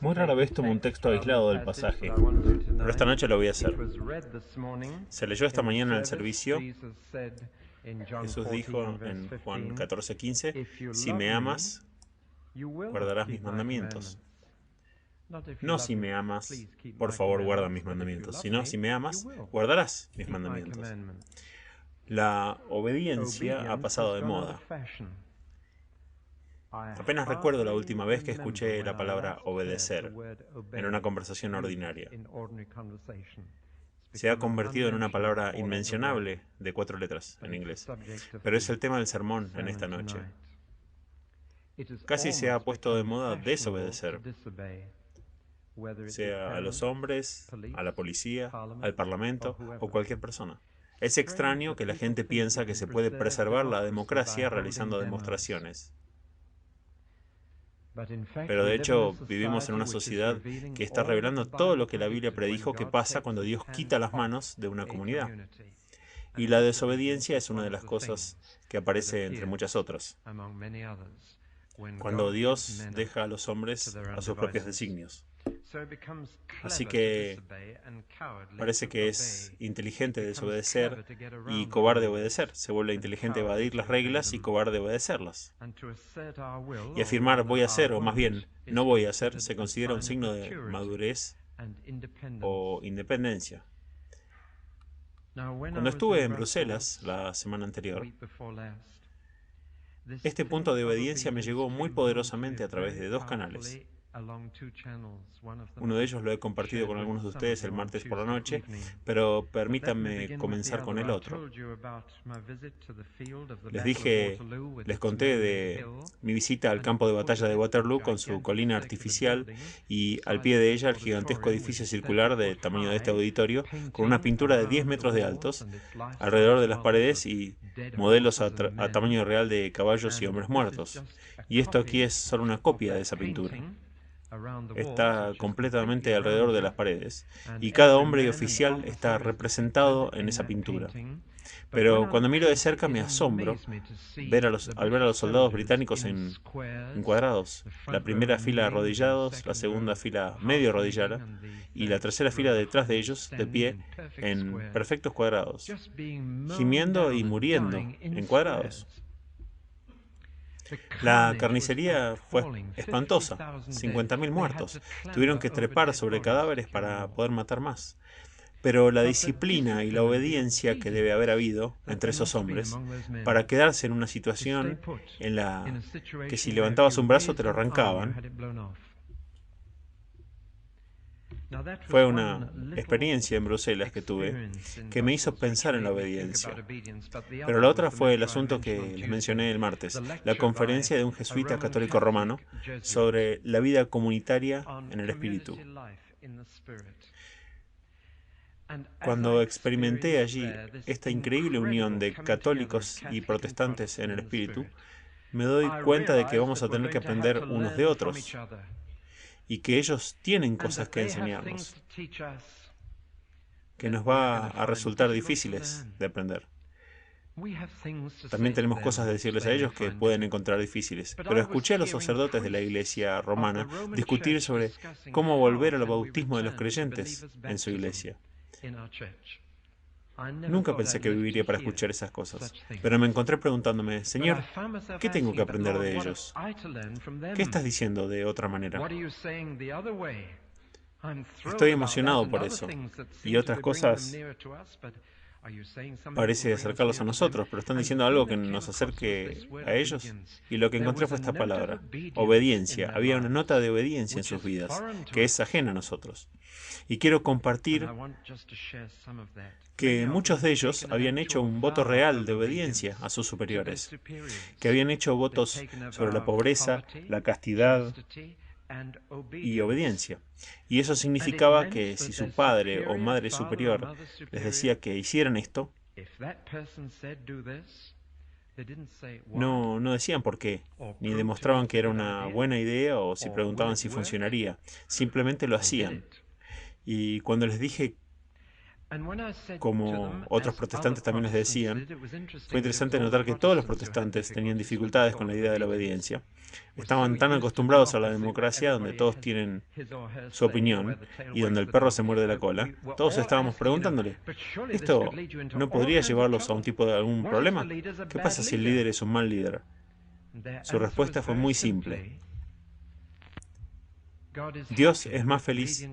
Muy rara vez tomo un texto aislado del pasaje, pero esta noche lo voy a hacer. Se leyó esta mañana en el servicio. Jesús dijo en Juan 14:15, si me amas, guardarás mis mandamientos. No si me amas, por favor guarda mis mandamientos, sino si me amas, guardarás mis mandamientos. La obediencia ha pasado de moda. Apenas recuerdo la última vez que escuché la palabra obedecer en una conversación ordinaria. Se ha convertido en una palabra inmencionable de 4 letras en inglés, pero es el tema del sermón en esta noche. Casi se ha puesto de moda desobedecer, sea a los hombres, a la policía, al parlamento o cualquier persona. Es extraño que la gente piensa que se puede preservar la democracia realizando demostraciones. Pero de hecho vivimos en una sociedad que está revelando todo lo que la Biblia predijo que pasa cuando Dios quita las manos de una comunidad. Y la desobediencia es una de las cosas que aparece entre muchas otras. Cuando Dios deja a los hombres a sus propios designios. Así que parece que es inteligente desobedecer y cobarde obedecer. Se vuelve inteligente evadir las reglas y cobarde obedecerlas. Y afirmar voy a hacer, o más bien no voy a hacer, se considera un signo de madurez o independencia. Cuando estuve en Bruselas la semana anterior, este punto de obediencia me llegó muy poderosamente a través de 2 canales. Uno de ellos lo he compartido con algunos de ustedes el martes por la noche, pero permítanme comenzar con el otro. Les conté de mi visita al campo de batalla de Waterloo con su colina artificial y al pie de ella el gigantesco edificio circular del tamaño de este auditorio con una pintura de 10 metros de altos alrededor de las paredes y modelos a tamaño real de caballos y hombres muertos. Y esto aquí es solo una copia de esa pintura. Está completamente alrededor de las paredes y cada hombre y oficial está representado en esa pintura. Pero cuando miro de cerca me asombro al ver a los soldados británicos encuadrados. La primera fila arrodillados, la segunda fila medio arrodillada y la tercera fila detrás de ellos de pie en perfectos cuadrados, gimiendo y muriendo en cuadrados. La carnicería fue espantosa, 50.000 muertos. Tuvieron que trepar sobre cadáveres para poder matar más. Pero la disciplina y la obediencia que debe haber habido entre esos hombres para quedarse en una situación en la que si levantabas un brazo te lo arrancaban, fue una experiencia en Bruselas que tuve que me hizo pensar en la obediencia. Pero la otra fue el asunto que les mencioné el martes, la conferencia de un jesuita católico romano sobre la vida comunitaria en el espíritu. Cuando experimenté allí esta increíble unión de católicos y protestantes en el espíritu, me doy cuenta de que vamos a tener que aprender unos de otros y que ellos tienen cosas que enseñarnos, que nos va a resultar difíciles de aprender. También tenemos cosas de decirles a ellos que pueden encontrar difíciles. Pero escuché a los sacerdotes de la iglesia romana discutir sobre cómo volver al bautismo de los creyentes en su iglesia. Nunca pensé que viviría para escuchar esas cosas, pero me encontré preguntándome, Señor, ¿qué tengo que aprender de ellos? ¿Qué estás diciendo de otra manera? Estoy emocionado por eso. Y otras cosas parece acercarlos a nosotros, pero están diciendo algo que nos acerque a ellos. Y lo que encontré fue esta palabra, obediencia. Había una nota de obediencia en sus vidas, que es ajena a nosotros. Y quiero compartir que muchos de ellos habían hecho un voto real de obediencia a sus superiores, que habían hecho votos sobre la pobreza, la castidad y obediencia. Y eso significaba que si su padre o madre superior les decía que hicieran esto, no decían por qué, ni demostraban que era una buena idea o si preguntaban si funcionaría. Simplemente lo hacían. Y cuando les dije Como otros protestantes también les decían, fue interesante notar que todos los protestantes tenían dificultades con la idea de la obediencia. Estaban tan acostumbrados a la democracia, donde todos tienen su opinión y donde el perro se muerde la cola. Todos estábamos preguntándole, ¿esto no podría llevarlos a un tipo de algún problema? ¿Qué pasa si el líder es un mal líder? Su respuesta fue muy simple. Dios es más feliz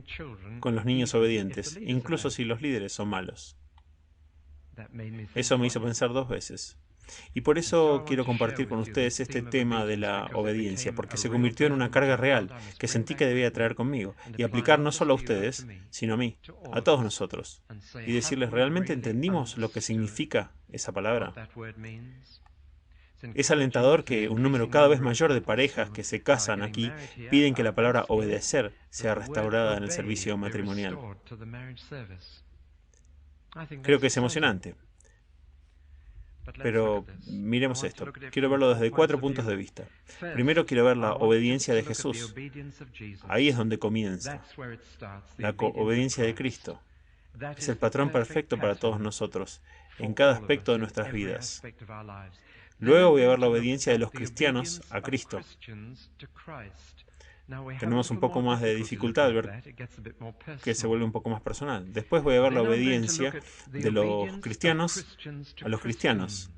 con los niños obedientes, incluso si los líderes son malos. Eso me hizo pensar dos veces. Y por eso quiero compartir con ustedes este tema de la obediencia, porque se convirtió en una carga real que sentí que debía traer conmigo y aplicar no solo a ustedes, sino a mí, a todos nosotros, y decirles, ¿realmente entendimos lo que significa esa palabra? Es alentador que un número cada vez mayor de parejas que se casan aquí piden que la palabra obedecer sea restaurada en el servicio matrimonial. Creo que es emocionante. Pero miremos esto. Quiero verlo desde 4 puntos de vista. Primero quiero ver la obediencia de Jesús. Ahí es donde comienza. La obediencia de Cristo. Es el patrón perfecto para todos nosotros, en cada aspecto de nuestras vidas. Luego voy a ver la obediencia de los cristianos a Cristo. Tenemos un poco más de dificultad al ver que se vuelve un poco más personal. Después voy a ver la obediencia de los cristianos a los cristianos.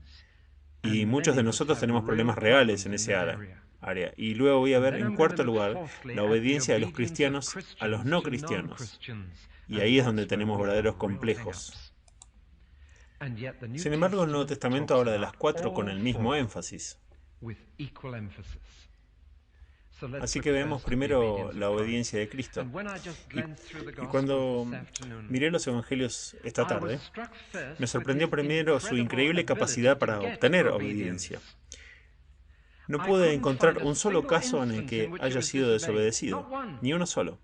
Y muchos de nosotros tenemos problemas reales en ese área. Y luego voy a ver, en cuarto lugar, la obediencia de los cristianos a los no cristianos. Y ahí es donde tenemos verdaderos complejos. Sin embargo, el Nuevo Testamento habla de las 4 con el mismo énfasis. Así que vemos primero la obediencia de Cristo. Y cuando miré los evangelios esta tarde, me sorprendió primero su increíble capacidad para obtener obediencia. No pude encontrar un solo caso en el que haya sido desobedecido, ni uno solo.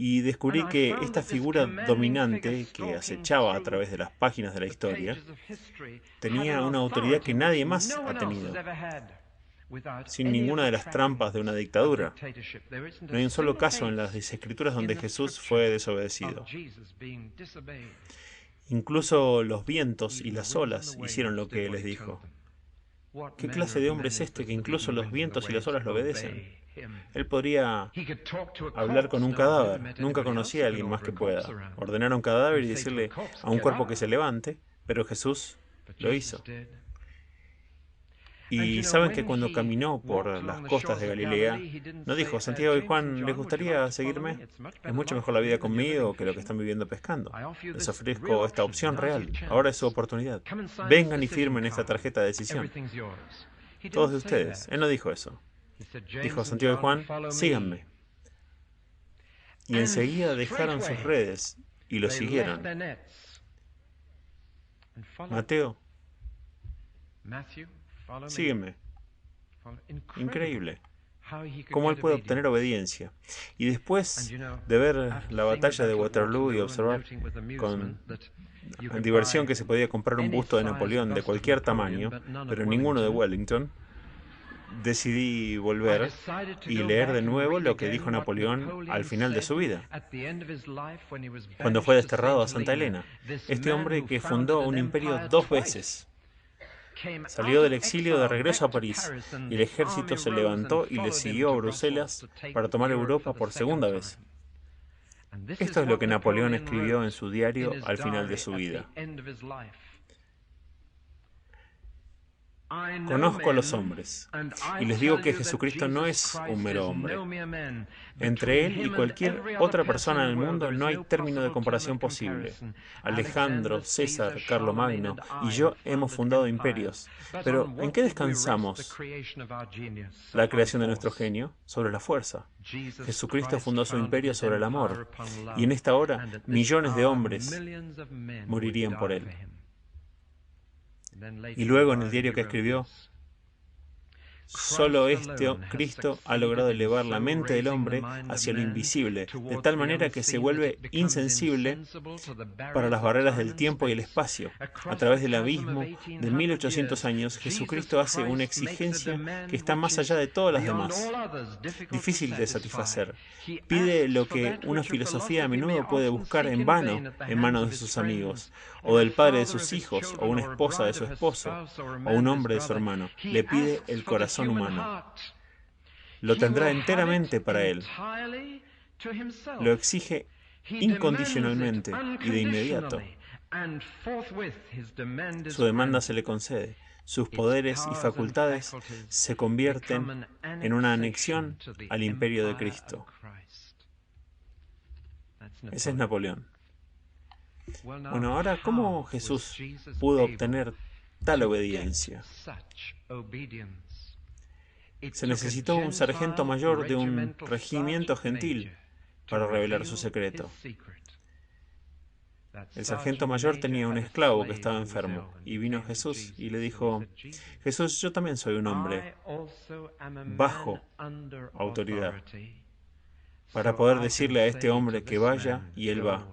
Y descubrí que esta figura dominante que acechaba a través de las páginas de la historia tenía una autoridad que nadie más ha tenido, sin ninguna de las trampas de una dictadura. No hay un solo caso en las Escrituras donde Jesús fue desobedecido. Incluso los vientos y las olas hicieron lo que les dijo. ¿Qué clase de hombre es este que incluso los vientos y las olas lo obedecen? Él podría hablar con un cadáver. Nunca conocí a alguien más que pueda ordenar a un cadáver y decirle a un cuerpo que se levante, pero Jesús lo hizo. Y saben que cuando caminó por las costas de Galilea, no dijo, Santiago y Juan, ¿les gustaría seguirme? Es mucho mejor la vida conmigo que lo que están viviendo pescando. Les ofrezco esta opción real. Ahora es su oportunidad. Vengan y firmen esta tarjeta de decisión. Todos de ustedes. Él no dijo eso. Dijo Santiago y Juan, síganme. Y enseguida dejaron sus redes y lo siguieron. Mateo, sígueme. Increíble. Cómo él puede obtener obediencia. Y después de ver la batalla de Waterloo y observar con diversión que se podía comprar un busto de Napoleón de cualquier tamaño, pero ninguno de Wellington, decidí volver y leer de nuevo lo que dijo Napoleón al final de su vida, cuando fue desterrado a Santa Elena. Este hombre que fundó un imperio 2 veces. Salió del exilio de regreso a París y el ejército se levantó y le siguió a Bruselas para tomar Europa por segunda vez. Esto es lo que Napoleón escribió en su diario al final de su vida. Conozco a los hombres y les digo que Jesucristo no es un mero hombre. Entre él y cualquier otra persona en el mundo no hay término de comparación posible. Alejandro, César, Carlomagno y yo hemos fundado imperios. Pero ¿en qué descansamos la creación de nuestro genio? Sobre la fuerza. Jesucristo fundó su imperio sobre el amor. Y en esta hora millones de hombres morirían por él. Y luego en el diario que escribió, Solo Cristo ha logrado elevar la mente del hombre hacia lo invisible, de tal manera que se vuelve insensible para las barreras del tiempo y el espacio. A través del abismo de 1800 años, Jesucristo hace una exigencia que está más allá de todas las demás, difícil de satisfacer. Pide lo que una filosofía a menudo puede buscar en vano en manos de sus amigos, o del padre de sus hijos, o una esposa de su esposo, o un hombre de su hermano. Le pide el corazón humano. Lo tendrá enteramente para él. Lo exige incondicionalmente y de inmediato. Su demanda se le concede. Sus poderes y facultades se convierten en una anexión al imperio de Cristo. Ese es Napoleón. Bueno, ahora, ¿cómo Jesús pudo obtener tal obediencia? Se necesitó un sargento mayor de un regimiento gentil para revelar su secreto. El sargento mayor tenía un esclavo que estaba enfermo y vino a Jesús y le dijo: Jesús, yo también soy un hombre bajo autoridad, para poder decirle a este hombre que vaya, y él va.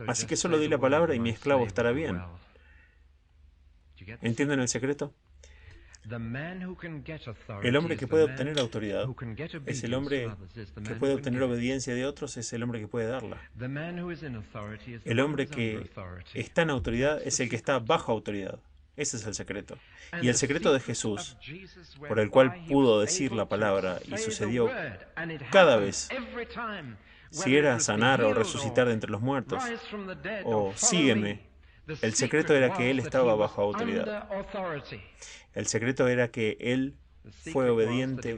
Así que solo di la palabra y mi esclavo estará bien. ¿Entienden el secreto? El hombre que puede obtener autoridad es el hombre que puede obtener obediencia de otros, es el hombre que puede darla. El hombre que está en autoridad es el que está bajo autoridad. Ese es el secreto. Y el secreto de Jesús, por el cual pudo decir la palabra y sucedió cada vez, si era sanar o resucitar de entre los muertos, o sígueme, el secreto era que él estaba bajo autoridad. El secreto era que él fue obediente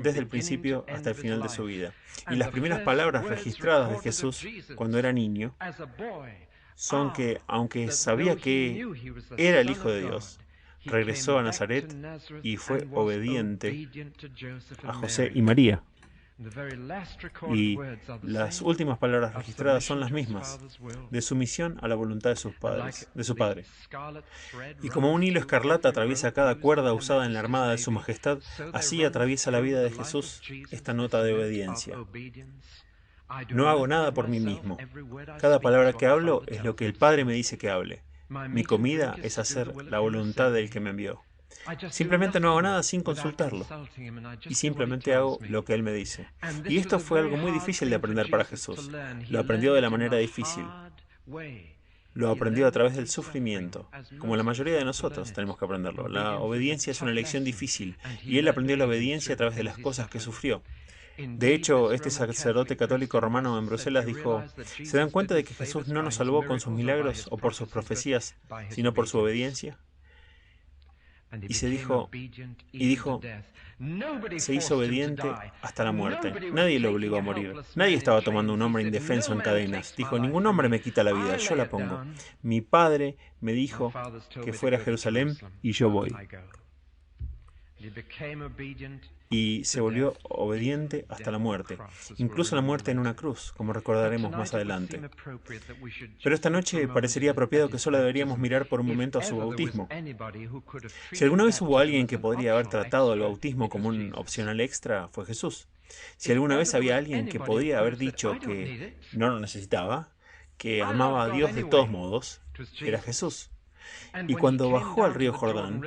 desde el principio hasta el final de su vida. Y las primeras palabras registradas de Jesús cuando era niño son que, aunque sabía que era el Hijo de Dios, regresó a Nazaret y fue obediente a José y María. Y las últimas palabras registradas son las mismas, de sumisión a la voluntad de su padre. Y como un hilo escarlata atraviesa cada cuerda usada en la armada de su majestad, así atraviesa la vida de Jesús esta nota de obediencia. No hago nada por mí mismo. Cada palabra que hablo es lo que el Padre me dice que hable. Mi comida es hacer la voluntad del que me envió. Simplemente no hago nada sin consultarlo. Y simplemente hago lo que Él me dice. Y esto fue algo muy difícil de aprender para Jesús. Lo aprendió de la manera difícil. Lo aprendió a través del sufrimiento. Como la mayoría de nosotros tenemos que aprenderlo. La obediencia es una lección difícil. Y Él aprendió la obediencia a través de las cosas que sufrió. De hecho, este sacerdote católico romano en Bruselas dijo: ¿se dan cuenta de que Jesús no nos salvó con sus milagros o por sus profecías, sino por su obediencia? Y dijo, se hizo obediente hasta la muerte. Nadie lo obligó a morir. Nadie estaba tomando un hombre indefenso en cadenas. Dijo: ningún hombre me quita la vida, yo la pongo. Mi padre me dijo que fuera a Jerusalén y yo voy. Y se volvió obediente hasta la muerte, incluso la muerte en una cruz, como recordaremos más adelante. Pero esta noche parecería apropiado que solo deberíamos mirar por un momento a su bautismo. Si alguna vez hubo alguien que podría haber tratado el bautismo como un opcional extra, fue Jesús. Si alguna vez había alguien que podría haber dicho que no lo necesitaba, que amaba a Dios de todos modos, era Jesús. Y cuando bajó al río Jordán,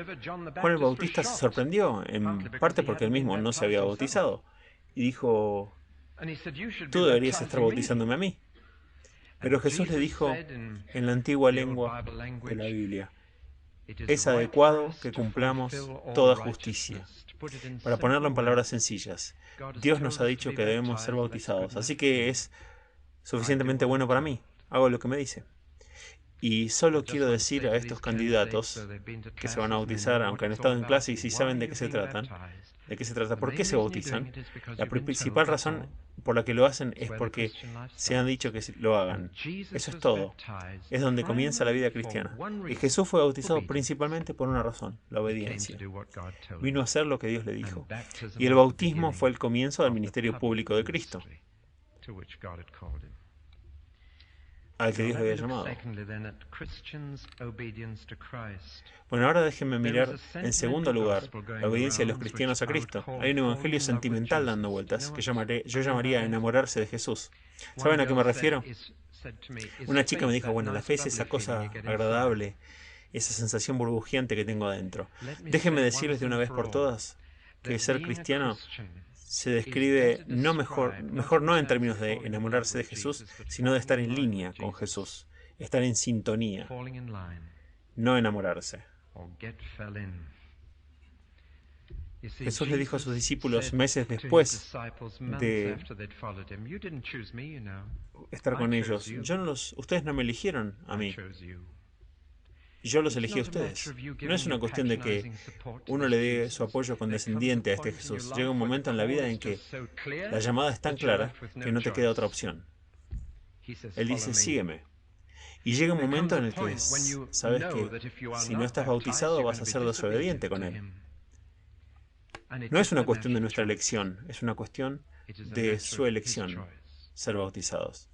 Juan el Bautista se sorprendió, en parte porque él mismo no se había bautizado, y dijo: tú deberías estar bautizándome a mí. Pero Jesús le dijo en la antigua lengua de la Biblia: es adecuado que cumplamos toda justicia. Para ponerlo en palabras sencillas, Dios nos ha dicho que debemos ser bautizados, así que es suficientemente bueno para mí. Hago lo que me dice. Y solo quiero decir a estos candidatos que se van a bautizar, aunque han estado en clase y si saben de qué se trata, por qué se bautizan. La principal razón por la que lo hacen es porque se han dicho que lo hagan. Eso es todo. Es donde comienza la vida cristiana. Y Jesús fue bautizado principalmente por una razón: la obediencia. Vino a hacer lo que Dios le dijo. Y el bautismo fue el comienzo del ministerio público de Cristo. al que Dios le había llamado. Bueno, ahora déjenme mirar en segundo lugar la obediencia de los cristianos a Cristo. Hay un evangelio sentimental dando vueltas que yo llamaría enamorarse de Jesús. ¿Saben a qué me refiero? Una chica me dijo, bueno, la fe es esa cosa agradable, esa sensación burbujeante que tengo adentro. Déjenme decirles de una vez por todas que ser cristiano se describe mejor no en términos de enamorarse de Jesús, sino de estar en línea con Jesús, estar en sintonía, no enamorarse. Jesús le dijo a sus discípulos meses después de estar con ellos, ustedes no me eligieron a mí, yo los elegí a ustedes. No es una cuestión de que uno le dé su apoyo condescendiente a este Jesús. Llega un momento en la vida en que la llamada es tan clara que no te queda otra opción. Él dice, sígueme. Y llega un momento en el que sabes que si no estás bautizado vas a ser desobediente con Él. No es una cuestión de nuestra elección, es una cuestión de su elección, ser bautizados.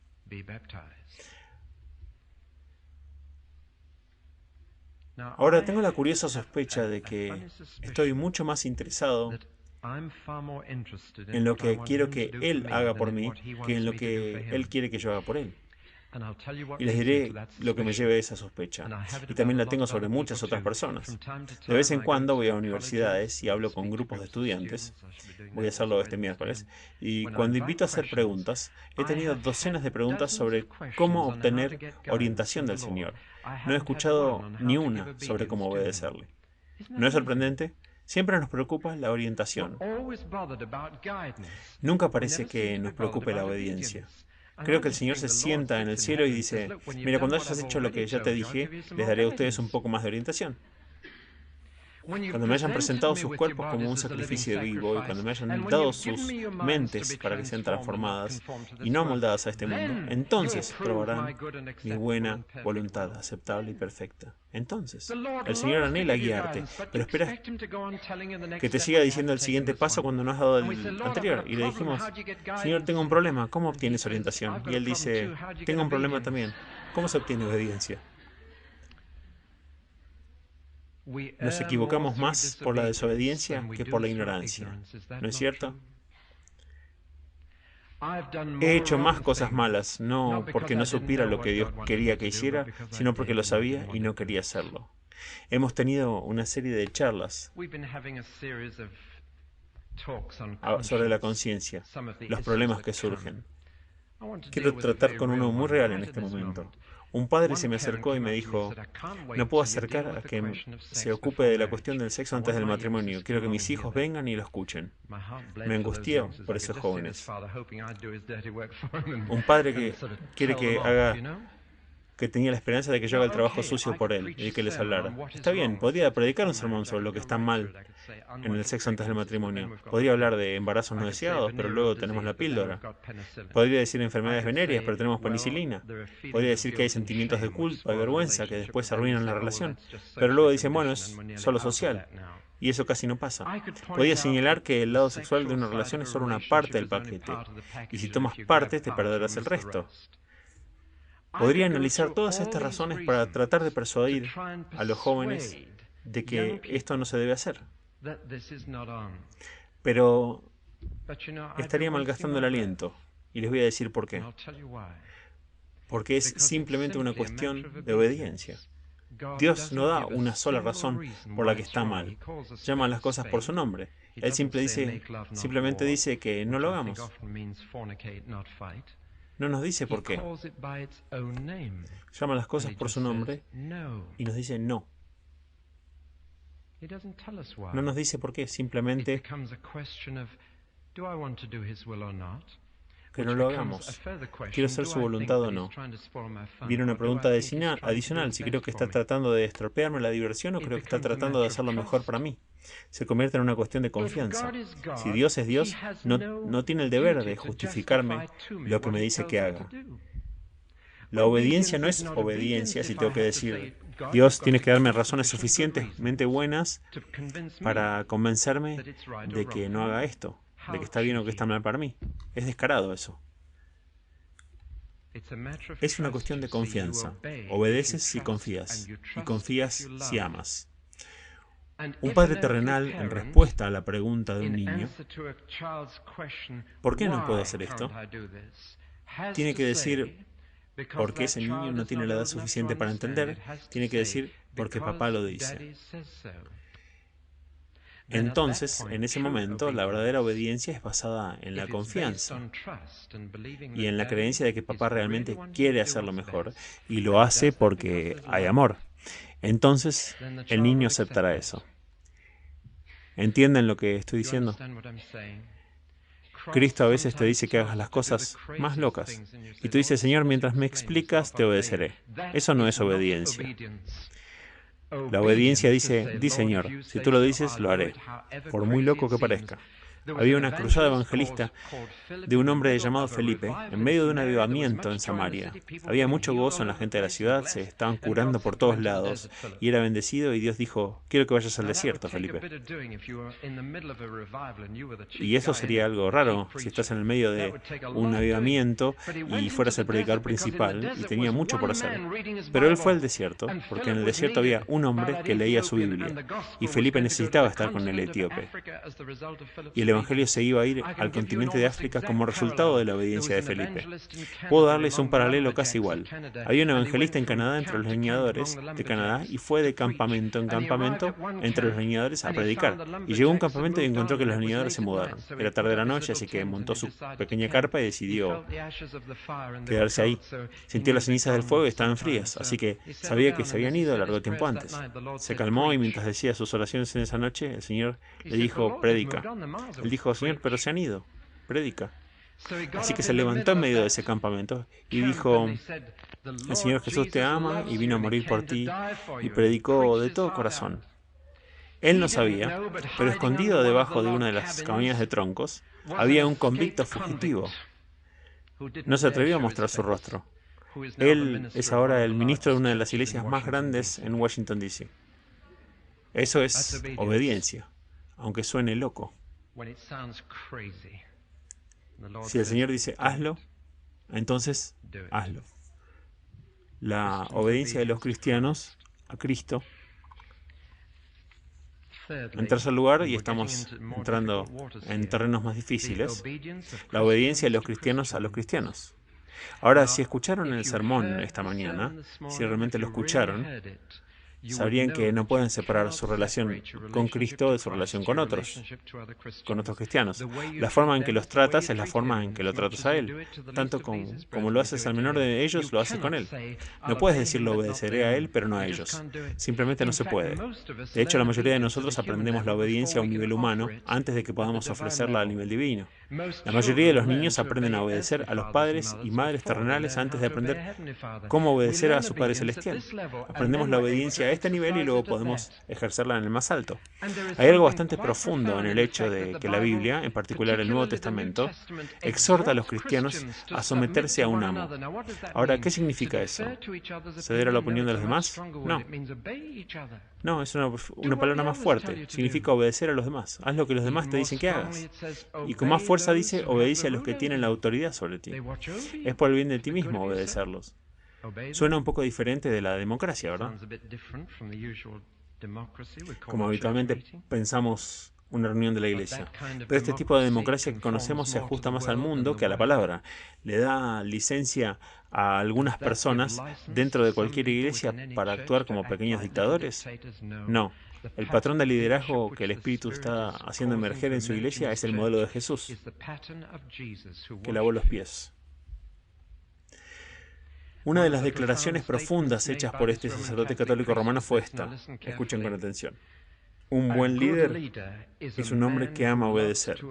Ahora tengo la curiosa sospecha de que estoy mucho más interesado en lo que quiero que Él haga por mí que en lo que Él quiere que yo haga por Él. Y les diré lo que me lleve a esa sospecha. Y también la tengo sobre muchas otras personas. De vez en cuando voy a universidades y hablo con grupos de estudiantes. Voy a hacerlo este miércoles. Y cuando invito a hacer preguntas, he tenido docenas de preguntas sobre cómo obtener orientación del Señor. No he escuchado ni una sobre cómo obedecerle. ¿No es sorprendente? Siempre nos preocupa la orientación. Nunca parece que nos preocupe la obediencia. Creo que el Señor se sienta en el cielo y dice, mira, cuando hayas hecho lo que ya te dije, les daré a ustedes un poco más de orientación. Cuando me hayan presentado sus cuerpos como un sacrificio vivo y cuando me hayan dado sus mentes para que sean transformadas y no amoldadas a este mundo, entonces probarán mi buena voluntad aceptable y perfecta. Entonces, el Señor anhela guiarte, pero espera que te siga diciendo el siguiente paso cuando no has dado el anterior. Y le dijimos, Señor, tengo un problema, ¿cómo obtienes orientación? Y Él dice, tengo un problema también, ¿cómo se obtiene obediencia? Nos equivocamos más por la desobediencia que por la ignorancia, ¿no es cierto? He hecho más cosas malas, no porque no supiera lo que Dios quería que hiciera, sino porque lo sabía y no quería hacerlo. Hemos tenido una serie de charlas sobre la conciencia, los problemas que surgen. Quiero tratar con uno muy real en este momento. Un padre se me acercó y me dijo, no puedo acercar a que se ocupe de la cuestión del sexo antes del matrimonio. Quiero que mis hijos vengan y lo escuchen. Me angustió por esos jóvenes. Un padre que quiere que tenía la esperanza de que yo haga el trabajo sucio por él y que les hablara. Está bien, podría predicar un sermón sobre lo que está mal en el sexo antes del matrimonio. Podría hablar de embarazos no deseados, pero luego tenemos la píldora. Podría decir enfermedades venéreas, pero tenemos penicilina. Podría decir que hay sentimientos de culpa y vergüenza que después arruinan la relación. Pero luego dicen, bueno, es solo social. Y eso casi no pasa. Podría señalar que el lado sexual de una relación es solo una parte del paquete. Y si tomas parte, te perderás el resto. Podría analizar todas estas razones para tratar de persuadir a los jóvenes de que esto no se debe hacer. Pero estaría malgastando el aliento. Y les voy a decir por qué. Porque es simplemente una cuestión de obediencia. Dios no da una sola razón por la que está mal. Llama las cosas por su nombre. Él simplemente dice que no lo hagamos. No nos dice por qué. Llama las cosas por su nombre y nos dice no. No nos dice por qué, simplemente que no lo hagamos. ¿Quiero hacer su voluntad o no? Viene una pregunta adicional, si creo que está tratando de estropearme la diversión o creo que está tratando de hacerlo mejor para mí. Se convierte en una cuestión de confianza. Si Dios es Dios, no tiene el deber de justificarme lo que me dice que haga. La obediencia no es obediencia si tengo que decir, Dios tiene que darme razones suficientemente buenas para convencerme de que no haga esto, de que está bien o que está mal para mí. Es descarado eso. Es una cuestión de confianza. Obedeces si confías, y confías si amas. Un padre terrenal, en respuesta a la pregunta de un niño, ¿por qué no puedo hacer esto?, tiene que decir, porque ese niño no tiene la edad suficiente para entender, tiene que decir, porque papá lo dice. Entonces, en ese momento, la verdadera obediencia es basada en la confianza y en la creencia de que papá realmente quiere hacerlo mejor y lo hace porque hay amor. Entonces, el niño aceptará eso. ¿Entienden lo que estoy diciendo? Cristo a veces te dice que hagas las cosas más locas y tú dices, Señor, mientras me explicas, te obedeceré. Eso no es obediencia. La obediencia dice, di Señor, si tú lo dices, lo haré, por muy loco que parezca. Había una cruzada evangelista de un hombre llamado Felipe, en medio de un avivamiento en Samaria. Había mucho gozo en la gente de la ciudad, se estaban curando por todos lados, y era bendecido, y Dios dijo, quiero que vayas al desierto, Felipe. Y eso sería algo raro, si estás en el medio de un avivamiento y fueras el predicador principal, y tenía mucho por hacer. Pero él fue al desierto, porque en el desierto había un hombre que leía su Biblia, y Felipe necesitaba estar con el etíope. Y el evangelio se iba a ir al continente de África como resultado de la obediencia de Felipe. Puedo darles un paralelo casi igual. Había un evangelista en Canadá entre los leñadores de Canadá y fue de campamento en campamento entre los leñadores a predicar. Y llegó a un campamento y encontró que los leñadores se mudaron. Era tarde de la noche, así que montó su pequeña carpa y decidió quedarse ahí. Sintió las cenizas del fuego y estaban frías, así que sabía que se habían ido largo tiempo antes. Se calmó y mientras decía sus oraciones en esa noche, el Señor le dijo, predica. Él dijo, Señor, pero se han ido, predica. Así que se levantó en medio de ese campamento y dijo, el Señor Jesús te ama y vino a morir por ti, y predicó de todo corazón. Él no sabía, pero escondido debajo de una de las cabañas de troncos, había un convicto fugitivo. No se atrevió a mostrar su rostro. Él es ahora el ministro de una de las iglesias más grandes en Washington, D.C. Eso es obediencia, aunque suene loco. Si el Señor dice, hazlo, entonces hazlo. La obediencia de los cristianos a Cristo. En tercer lugar, y estamos entrando en terrenos más difíciles, la obediencia de los cristianos a los cristianos. Ahora, si escucharon el sermón esta mañana, si realmente lo escucharon, sabrían que no pueden separar su relación con Cristo de su relación con otros cristianos. La forma en que los tratas es la forma en que lo tratas a Él. Tanto como lo haces al menor de ellos, lo haces con Él. No puedes decir lo obedeceré a Él, pero no a ellos. Simplemente no se puede. De hecho, la mayoría de nosotros aprendemos la obediencia a un nivel humano antes de que podamos ofrecerla al nivel divino. La mayoría de los niños aprenden a obedecer a los padres y madres terrenales antes de aprender cómo obedecer a su Padre Celestial. Aprendemos la obediencia a este nivel y luego podemos ejercerla en el más alto. Hay algo bastante profundo en el hecho de que la Biblia, en particular el Nuevo Testamento, exhorta a los cristianos a someterse a un amo. Ahora, ¿qué significa eso? ¿Ceder a la opinión de los demás? No. No, es una palabra más fuerte. Significa obedecer a los demás. Haz lo que los demás te dicen que hagas. Y con más fuerza dice, obedece a los que tienen la autoridad sobre ti. Es por el bien de ti mismo obedecerlos. Suena un poco diferente de la democracia, ¿verdad? Como habitualmente pensamos una reunión de la iglesia. Pero este tipo de democracia que conocemos se ajusta más al mundo que a la palabra. Le da licencia a algunas personas dentro de cualquier iglesia para actuar como pequeños dictadores. No. El patrón de liderazgo que el Espíritu está haciendo emerger en su iglesia es el modelo de Jesús, que lavó los pies. Una de las declaraciones profundas hechas por este sacerdote católico romano fue esta. Escuchen con atención. Un buen líder es un hombre que ama obedecer,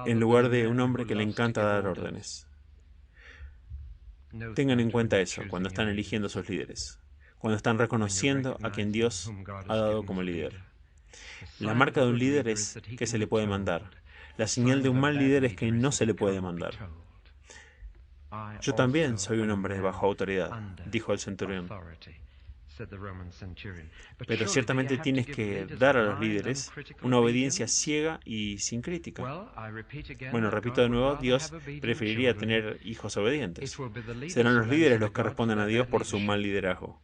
en lugar de un hombre que le encanta dar órdenes. Tengan en cuenta eso cuando están eligiendo a sus líderes, cuando están reconociendo a quien Dios ha dado como líder. La marca de un líder es que se le puede mandar. La señal de un mal líder es que no se le puede mandar. Yo también soy un hombre bajo autoridad, dijo el centurión. Pero ciertamente tienes que dar a los líderes una obediencia ciega y sin crítica. Bueno, repito de nuevo, Dios preferiría tener hijos obedientes. Serán los líderes los que respondan a Dios por su mal liderazgo.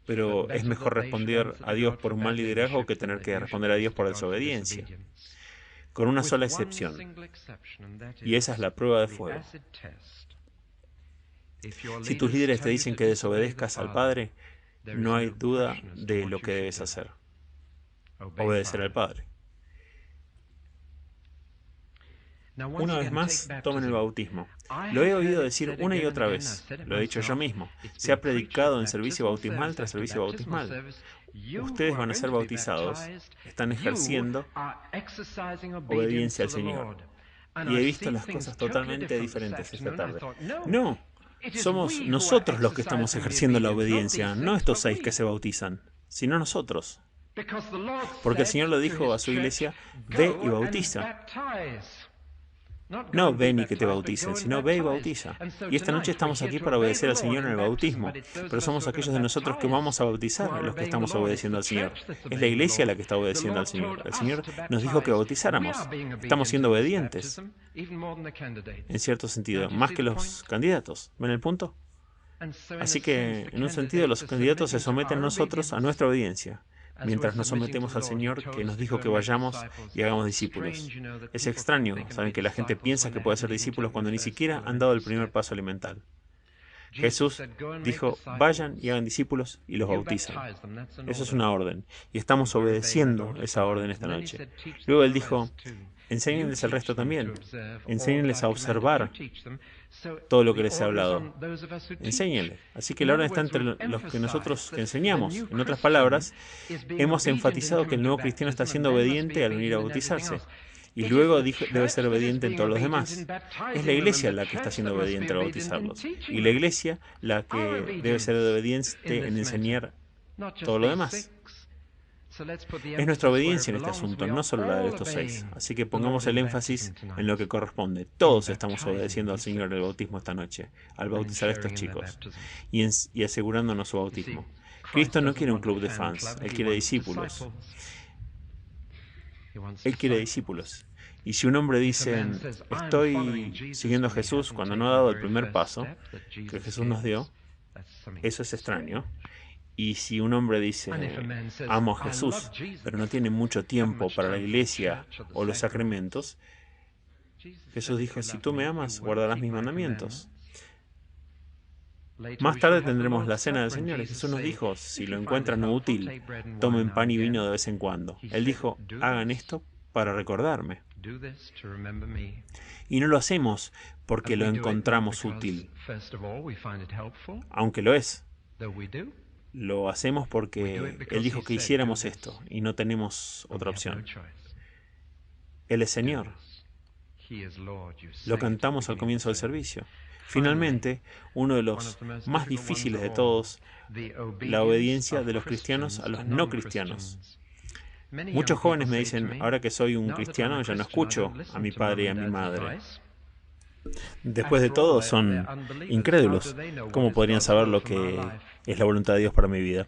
Pero es mejor responder a Dios por un mal liderazgo que tener que responder a Dios por desobediencia. Con una sola excepción, y esa es la prueba de fuego. Si tus líderes te dicen que desobedezcas al Padre, no hay duda de lo que debes hacer. Obedecer al Padre. Una vez más, tomen el bautismo. Lo he oído decir una y otra vez. Lo he dicho yo mismo. Se ha predicado en servicio bautismal tras servicio bautismal. Ustedes van a ser bautizados. Están ejerciendo obediencia al Señor. Y he visto las cosas totalmente diferentes esta tarde. No, somos nosotros los que estamos ejerciendo la obediencia, no estos 6 que se bautizan, sino nosotros. Porque el Señor le dijo a su iglesia, ve y bautiza. No ven y que te bauticen, sino ve y bautiza. Y esta noche estamos aquí para obedecer al Señor en el bautismo, pero somos aquellos de nosotros que vamos a bautizar los que estamos obedeciendo al Señor. Es la iglesia la que está obedeciendo al Señor. El Señor nos dijo que bautizáramos. Estamos siendo obedientes, en cierto sentido, más que los candidatos. ¿Ven el punto? Así que, en un sentido, los candidatos se someten nosotros a nuestra obediencia, mientras nos sometemos al Señor que nos dijo que vayamos y hagamos discípulos. Es extraño, saben que la gente piensa que puede ser discípulos cuando ni siquiera han dado el primer paso elemental. Jesús dijo, vayan y hagan discípulos y los bautizan. Eso es una orden, y estamos obedeciendo esa orden esta noche. Luego Él dijo, enséñenles al resto también, enséñenles a observar todo lo que les he hablado. Enséñenles. Así que la orden está entre los que nosotros enseñamos. En otras palabras, hemos enfatizado que el nuevo cristiano está siendo obediente al venir a bautizarse. Y luego debe ser obediente en todos los demás. Es la iglesia la que está siendo obediente al bautizarlos. Y la iglesia la que debe ser obediente en enseñar todo lo demás. Es nuestra obediencia en este asunto, no solo la de estos 6. Así que pongamos el énfasis en lo que corresponde. Todos estamos obedeciendo al Señor en el bautismo esta noche, al bautizar a estos chicos, y asegurándonos su bautismo. Cristo no quiere un club de fans, Él quiere discípulos. Él quiere discípulos. Y si un hombre dice, estoy siguiendo a Jesús cuando no ha dado el primer paso que Jesús nos dio, eso es extraño. Y si un hombre dice, amo a Jesús, pero no tiene mucho tiempo para la iglesia o los sacramentos, Jesús dijo, si tú me amas, guardarás mis mandamientos. Más tarde tendremos la cena del Señor, y Jesús nos dijo, si lo encuentran útil, tomen pan y vino de vez en cuando. Él dijo, hagan esto para recordarme. Y no lo hacemos porque lo encontramos útil, aunque lo es. Lo hacemos porque Él dijo que hiciéramos esto y no tenemos otra opción. Él es Señor. Lo cantamos al comienzo del servicio. Finalmente, uno de los más difíciles de todos, la obediencia de los cristianos a los no cristianos. Muchos jóvenes me dicen, ahora que soy un cristiano, ya no escucho a mi padre y a mi madre. Después de todo, son incrédulos. ¿Cómo podrían saber lo que es la voluntad de Dios para mi vida?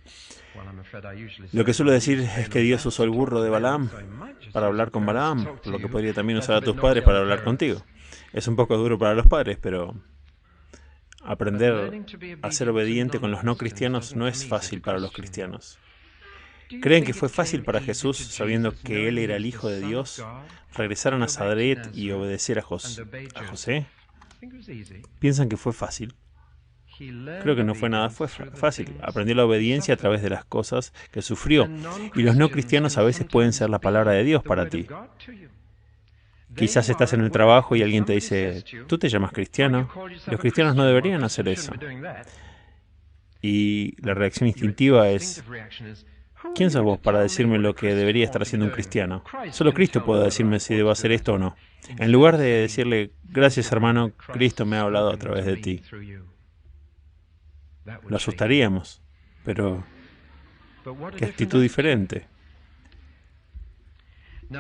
Lo que suelo decir es que Dios usó el burro de Balaam para hablar con Balaam, por lo que podría también usar a tus padres para hablar contigo. Es un poco duro para los padres, pero aprender a ser obediente con los no cristianos no es fácil para los cristianos. ¿Creen que fue fácil para Jesús, sabiendo que Él era el Hijo de Dios, regresar a Nazaret y obedecer a José? ¿Piensan que fue fácil? Creo que no fue nada fácil. Aprendió la obediencia a través de las cosas que sufrió. Y los no cristianos a veces pueden ser la palabra de Dios para ti. Quizás estás en el trabajo y alguien te dice, ¿tú te llamas cristiano? Los cristianos no deberían hacer eso. Y la reacción instintiva es, ¿quién sos vos para decirme lo que debería estar haciendo un cristiano? Solo Cristo puede decirme si debo hacer esto o no. En lugar de decirle, gracias hermano, Cristo me ha hablado a través de ti. Lo asustaríamos, pero qué actitud diferente.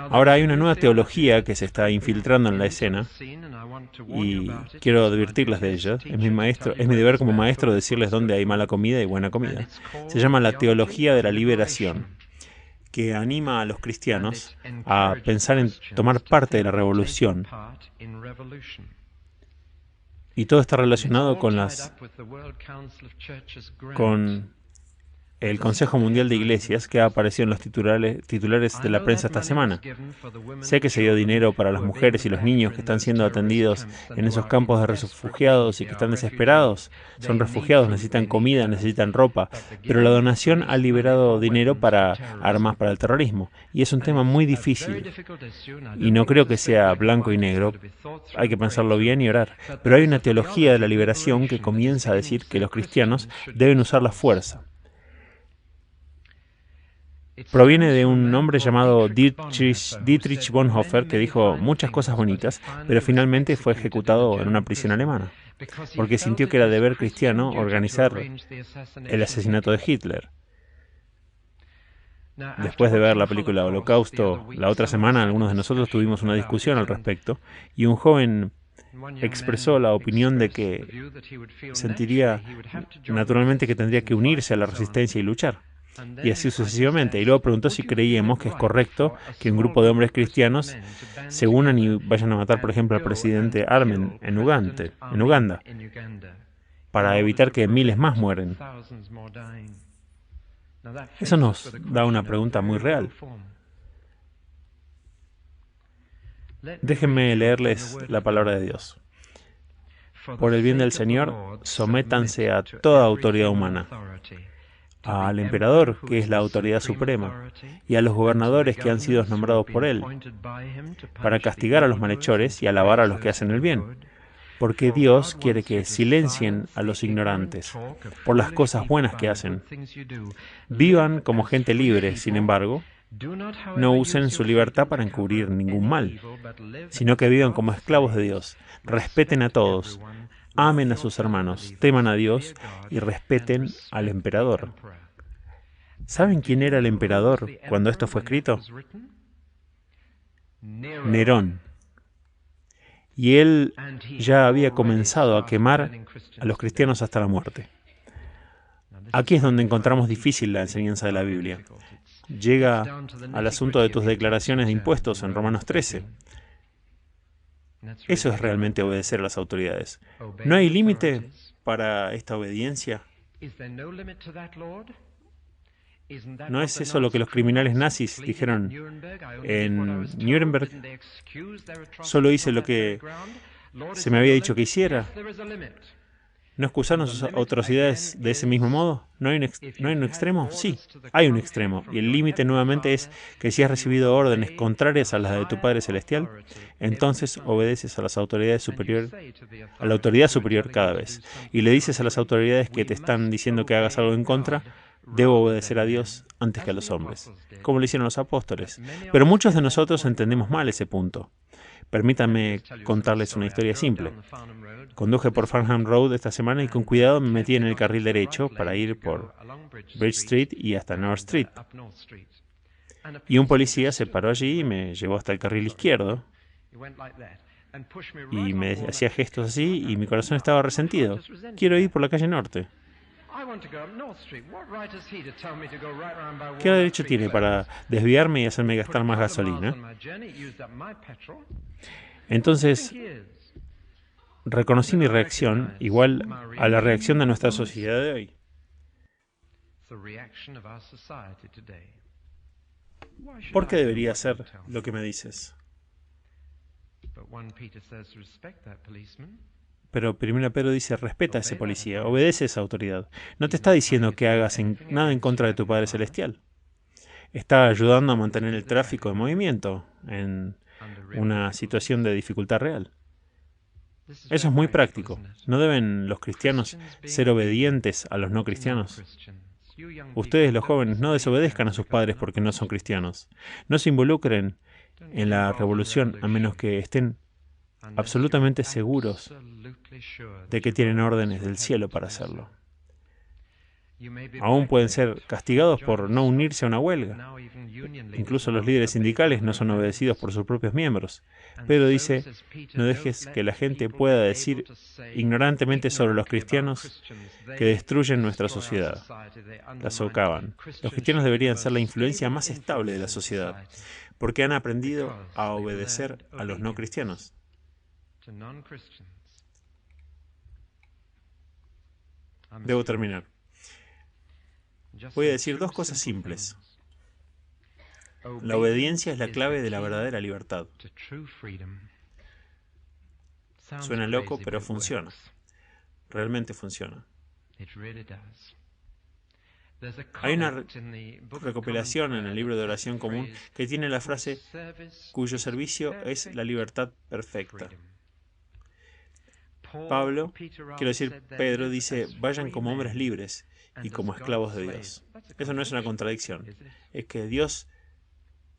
Ahora hay una nueva teología que se está infiltrando en la escena y quiero advertirles de ella. Es mi deber como maestro decirles dónde hay mala comida y buena comida. Se llama la teología de la liberación, que anima a los cristianos a pensar en tomar parte de la revolución. Y todo está relacionado con el Consejo Mundial de Iglesias, que ha aparecido en los titulares de la prensa esta semana. Sé que se dio dinero para las mujeres y los niños que están siendo atendidos en esos campos de refugiados y que están desesperados. Son refugiados, necesitan comida, necesitan ropa, pero la donación ha liberado dinero para armas para el terrorismo. Y es un tema muy difícil. Y no creo que sea blanco y negro. Hay que pensarlo bien y orar. Pero hay una teología de la liberación que comienza a decir que los cristianos deben usar la fuerza. Proviene de un hombre llamado Dietrich Bonhoeffer, que dijo muchas cosas bonitas, pero finalmente fue ejecutado en una prisión alemana, porque sintió que era deber cristiano organizar el asesinato de Hitler. Después de ver la película Holocausto, la otra semana algunos de nosotros tuvimos una discusión al respecto, y un joven expresó la opinión de que sentiría naturalmente que tendría que unirse a la resistencia y luchar. Y así sucesivamente. Y luego preguntó si creíamos que es correcto que un grupo de hombres cristianos se unan y vayan a matar, por ejemplo, al presidente Armen en Uganda, para evitar que miles más mueren. Eso nos da una pregunta muy real. Déjenme leerles la palabra de Dios. Por el bien del Señor, sométanse a toda autoridad humana, al emperador, que es la autoridad suprema, y a los gobernadores que han sido nombrados por él, para castigar a los malhechores y alabar a los que hacen el bien, porque Dios quiere que silencien a los ignorantes por las cosas buenas que hacen. Vivan como gente libre, sin embargo, no usen su libertad para encubrir ningún mal, sino que vivan como esclavos de Dios, respeten a todos, amen a sus hermanos, teman a Dios y respeten al emperador. ¿Saben quién era el emperador cuando esto fue escrito? Nerón. Y él ya había comenzado a quemar a los cristianos hasta la muerte. Aquí es donde encontramos difícil la enseñanza de la Biblia. Llega al asunto de tus declaraciones de impuestos en Romanos 13. Eso es realmente obedecer a las autoridades. ¿No hay límite para esta obediencia? ¿No es eso lo que los criminales nazis dijeron en Nuremberg? Solo hice lo que se me había dicho que hiciera. ¿No excusaron sus atrocidades de ese mismo modo? ¿No hay un extremo? Sí, hay un extremo. Y el límite nuevamente es que si has recibido órdenes contrarias a las de tu Padre Celestial, entonces obedeces a las autoridades a la autoridad superior cada vez. Y le dices a las autoridades que te están diciendo que hagas algo en contra, debo obedecer a Dios antes que a los hombres, como lo hicieron los apóstoles. Pero muchos de nosotros entendemos mal ese punto. Permítanme contarles una historia simple. Conduje por Farnham Road esta semana y con cuidado me metí en el carril derecho para ir por Bridge Street y hasta North Street. Y un policía se paró allí y me llevó hasta el carril izquierdo y me hacía gestos así y mi corazón estaba resentido. Quiero ir por la calle norte. ¿Qué derecho tiene para desviarme y hacerme gastar más gasolina? Entonces, reconocí mi reacción igual a la reacción de nuestra sociedad de hoy. ¿Por qué debería hacer lo que me dices? Pero 1 Pedro dice, respeta a ese policía, obedece a esa autoridad. No te está diciendo que hagas nada en contra de tu Padre Celestial. Está ayudando a mantener el tráfico en movimiento en una situación de dificultad real. Eso es muy práctico. ¿No deben los cristianos ser obedientes a los no cristianos? Ustedes, los jóvenes, no desobedezcan a sus padres porque no son cristianos. No se involucren en la revolución a menos que estén absolutamente seguros de que tienen órdenes del cielo para hacerlo. Aún pueden ser castigados por no unirse a una huelga. Incluso los líderes sindicales no son obedecidos por sus propios miembros. Pedro dice, no dejes que la gente pueda decir ignorantemente sobre los cristianos que destruyen nuestra sociedad, la socavan. Los cristianos deberían ser la influencia más estable de la sociedad, porque han aprendido a obedecer a los no cristianos. Debo terminar. Voy a decir dos cosas simples. La obediencia es la clave de la verdadera libertad. Suena loco, pero funciona. Realmente funciona. Hay una recopilación en el libro de oración común que tiene la frase cuyo servicio es la libertad perfecta. Pablo, quiero decir Pedro, dice, vayan como hombres libres y como esclavos de Dios. Eso no es una contradicción. Es que Dios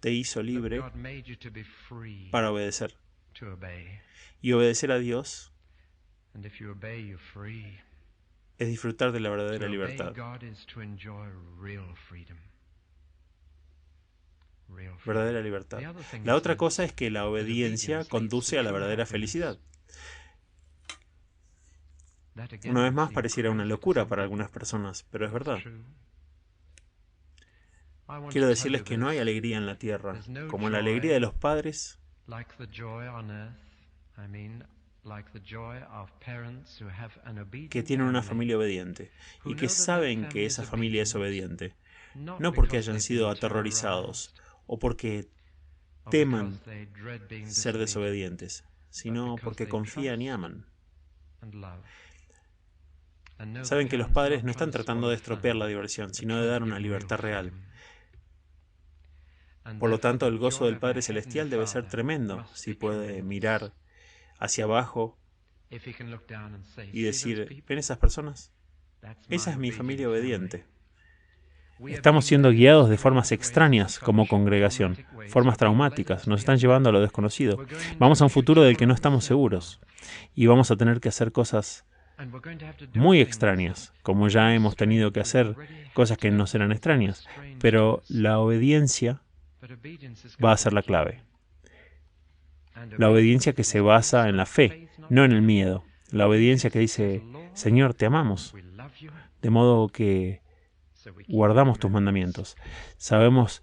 te hizo libre para obedecer. Y obedecer a Dios es disfrutar de la verdadera libertad. Verdadera libertad. La otra cosa es que la obediencia conduce a la verdadera felicidad. Una vez más, pareciera una locura para algunas personas, pero es verdad. Quiero decirles que no hay alegría en la tierra, como la alegría de los padres que tienen una familia obediente y que saben que esa familia es obediente, no porque hayan sido aterrorizados o porque teman ser desobedientes, sino porque confían y aman. Saben que los padres no están tratando de estropear la diversión, sino de dar una libertad real. Por lo tanto, el gozo del Padre Celestial debe ser tremendo si puede mirar hacia abajo y decir, ¿ven esas personas? Esa es mi familia obediente. Estamos siendo guiados de formas extrañas como congregación, formas traumáticas, nos están llevando a lo desconocido. Vamos a un futuro del que no estamos seguros y vamos a tener que hacer cosas muy extrañas, como ya hemos tenido que hacer cosas que no serán extrañas, pero la obediencia va a ser la clave. La obediencia que se basa en la fe, no en el miedo. La obediencia que dice, Señor, te amamos, de modo que guardamos tus mandamientos. Sabemos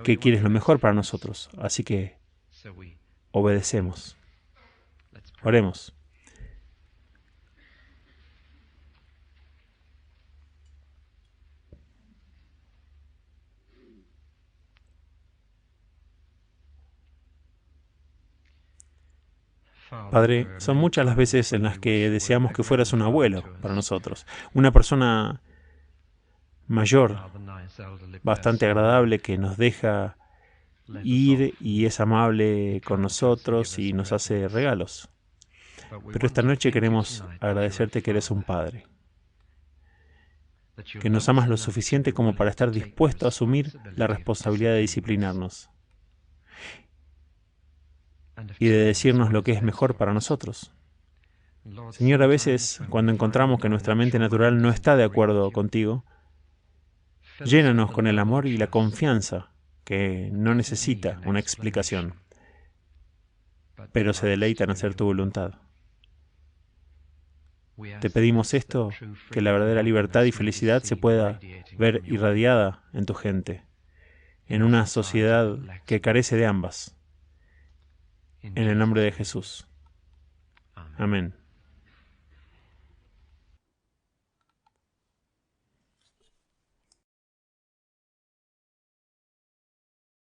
que quieres lo mejor para nosotros, así que obedecemos. Oremos. Padre, son muchas las veces en las que deseamos que fueras un abuelo para nosotros, una persona mayor, bastante agradable, que nos deja ir y es amable con nosotros y nos hace regalos. Pero esta noche queremos agradecerte que eres un padre, que nos amas lo suficiente como para estar dispuesto a asumir la responsabilidad de disciplinarnos y de decirnos lo que es mejor para nosotros. Señor, a veces, cuando encontramos que nuestra mente natural no está de acuerdo contigo, llénanos con el amor y la confianza que no necesita una explicación, pero se deleita en hacer tu voluntad. Te pedimos esto, que la verdadera libertad y felicidad se pueda ver irradiada en tu gente, en una sociedad que carece de ambas. En el nombre de Jesús. Amén.